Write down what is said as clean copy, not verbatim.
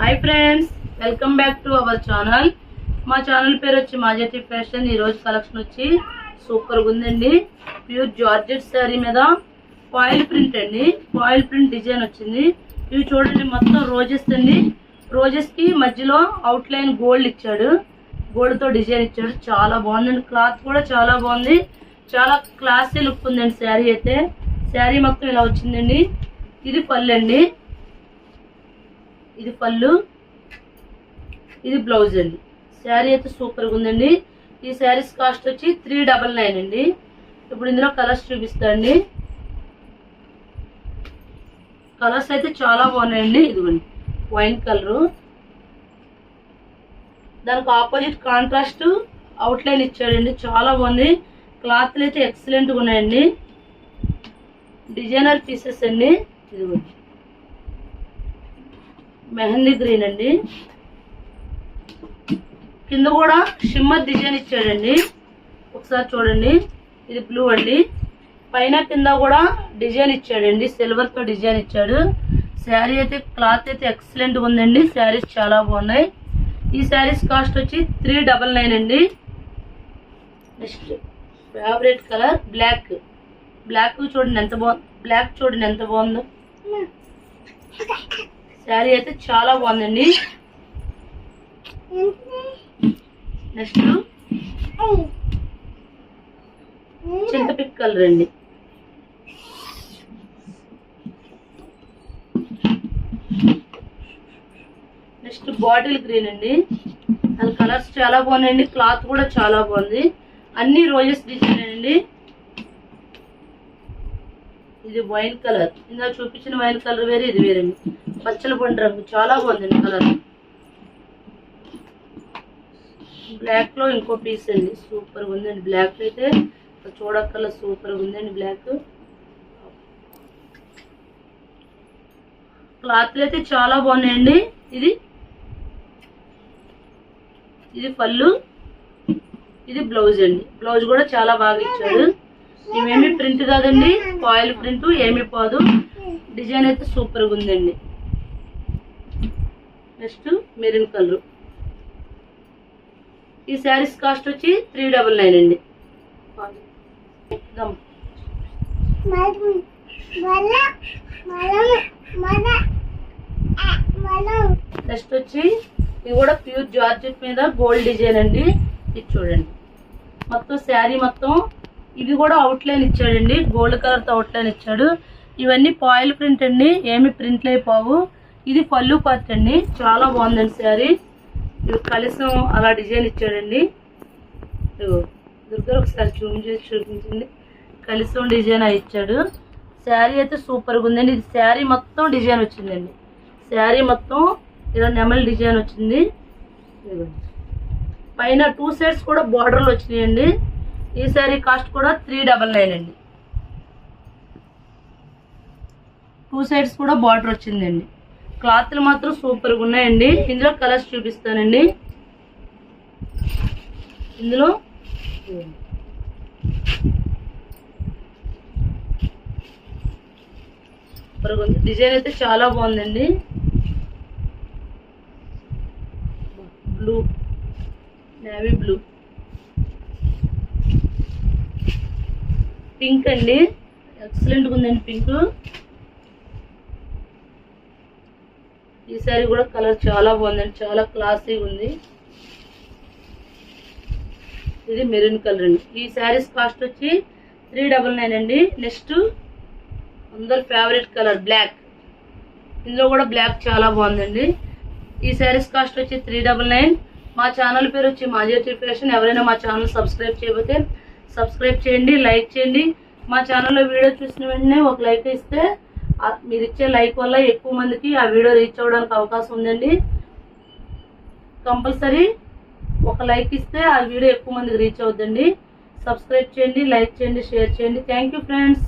Hi friends, welcome back to our channel. మా channel పేరు వచ్చి మాజెటీ ఫ్యాషన్. ఈరోజు కలెక్షన్ వచ్చి సూపర్గా ఉందండి. ప్యూర్ జార్జెట్ శారీ మీద ఫాయిల్ ప్రింట్ అండి. ఫాయిల్ ప్రింట్ డిజైన్ వచ్చింది. ఇవి చూడండి, మొత్తం రోజెస్ అండి. రోజెస్ కి మధ్యలో అవుట్ లైన్ గోల్డ్ ఇచ్చాడు, గోల్డ్ తో డిజైన్ ఇచ్చాడు. చాలా బాగుందండి. క్లాత్ కూడా చాలా బాగుంది, చాలా క్లాసీ లుక్ ఉందండి శారీ అయితే. శారీ మొత్తం ఇలా వచ్చిందండి. ఇది పళ్ళు అండి, ఇది పళ్ళు, ఇది బ్లౌజ్ అండి. శారీ అయితే సూపర్గా ఉందండి. ఈ శారీస్ కాస్ట్ వచ్చి 399 అండి. ఇప్పుడు ఇందులో కలర్స్ చూపిస్తా అండి. కలర్స్ అయితే చాలా బాగున్నాయండి. ఇదిగోండి వైన్ కలరు, దానికి ఆపోజిట్ కాంట్రాస్ట్ అవుట్ లైన్ ఇచ్చాడండి. చాలా బాగుంది. క్లాత్లు అయితే ఎక్సలెంట్గా ఉన్నాయండి. డిజైనర్ పీసెస్ అండి. ఇదిగోండి మెహందీ గ్రీన్ అండి. కింద కూడా షిమ్మర్ డిజైన్ ఇచ్చాడండి. ఒకసారి చూడండి, ఇది బ్లూ అండి. పైన కింద కూడా డిజైన్ ఇచ్చాడండి, సిల్వర్ తో డిజైన్ ఇచ్చాడు. శారీ అయితే క్లాత్ అయితే ఎక్సలెంట్ గా ఉందండి. శారీస్ చాలా బాగున్నాయి. ఈ శారీస్ కాస్ట్ వచ్చి 399 అండి. Next favourite colour black. Black చూడండి ఎంత బాగుంది. బ్లాక్ చూడండి ఎంత బాగుందో. శారీ అయితే చాలా బాగుందండి. నెక్స్ట్ చింతపిక్ కలర్ అండి. నెక్స్ట్ బాటిల్ గ్రీన్ అండి. అది కలర్స్ చాలా బాగున్నాయండి. క్లాత్ కూడా చాలా బాగుంది. అన్ని రోజెస్ డిజైన్ అండి. ఇది వైన్ కలర్. ఇందాక చూపించిన వైన్ కలర్ వేరే, ఇది వేరే. పచ్చల పండు రంగు చాలా బాగుందండి కలర్. బ్లాక్ లో ఇంకో పీస్ అండి, సూపర్ గా ఉందండి. బ్లాక్ అయితే చూడక్కర్లా, సూపర్ గా ఉందండి బ్లాక్. క్లాత్లు అయితే చాలా బాగున్నాయండి. ఇది పళ్ళు, ఇది బ్లౌజ్ అండి. బ్లౌజ్ కూడా చాలా బాగా ఇచ్చాడు. ఇవేమి ప్రింట్ కాదండి, ఫాయిల్ ప్రింట్, ఏమి పోదు. డిజైన్ అయితే సూపర్ గా ఉందండి. Next maroon colour. ఈ శారీస్ కాస్ట్ వచ్చి 399 అండి. నెక్స్ట్ వచ్చి ఇది కూడా ప్యూర్ జార్జెట్ మీద గోల్డ్ డిజైన్ అండి. ఇది చూడండి, మొత్తం శారీ మొత్తం ఇవి కూడా అవుట్ లైన్ ఇచ్చాడండి. గోల్డ్ కలర్ తో అవుట్ లైన్ ఇచ్చాడు. ఇవన్నీ ఫాయిల్ ప్రింట్ అండి, ఏమి ప్రింట్లు అయిపోవు. ఇది పళ్ళు పార్ట్ అండి. చాలా బాగుందండి శారీ. ఇది కలిసం అలా డిజైన్ ఇచ్చాడండి. దుర్గా ఒకసారి జూమ్ చేసి చూపించండి. కలిసం డిజైన్ ఇచ్చాడు. శారీ అయితే సూపర్గా ఉందండి. ఇది శారీ మొత్తం డిజైన్ వచ్చిందండి. శారీ మొత్తం ఇలా నెమల్ డిజైన్ వచ్చింది. పైన 2 సైడ్స్ కూడా బార్డర్లు వచ్చినాయండి. ఈ శారీ కాస్ట్ కూడా 399 అండి. 2 సైడ్స్ కూడా బార్డర్ వచ్చిందండి. క్లాత్లు మాత్రం సూపర్గా ఉన్నాయండి. ఇందులో కలర్స్ చూపిస్తానండి. ఇందులో డిజైన్ అయితే చాలా బాగుందండి. బ్లూ, నేవీ బ్లూ, పింక్ అండి. ఎక్సలెంట్గా ఉందండి పింక్. ఈ సారీ కూడా కలర్ చాలా బాగుందండి, చాలా క్లాసీగా ఉంది. ఇది మెరూన్ కలర్ అండి. ఈ శారీస్ కాస్ట్ వచ్చి 399 అండి. నెక్స్ట్ అందరు ఫేవరెట్ కలర్ బ్లాక్. ఇందులో కూడా బ్లాక్ చాలా బాగుందండి. ఈ శారీస్ కాస్ట్ వచ్చి 399. మా ఛానల్ పేరు వచ్చి మాజెటీ ఫ్యాషన్. ఎవరైనా మా ఛానల్ సబ్స్క్రైబ్ చేయకపోతే సబ్స్క్రైబ్ చేయండి, లైక్ చేయండి. మా ఛానల్లో వీడియో చూసిన వెంటనే ఒక లైక్ ఇస్తే మీరు ఇచ్చే లైక్ వల్ల ఎక్కువ మందికి ఆ వీడియో రీచ్ అవ్వడానికి అవకాశం ఉందండి. కంపల్సరీ ఒక లైక్ ఇస్తే ఆ వీడియో ఎక్కువ మందికి రీచ్ అవుతుందండి. సబ్స్క్రైబ్ చేయండి, లైక్ చేయండి, షేర్ చేయండి. Thank you friends.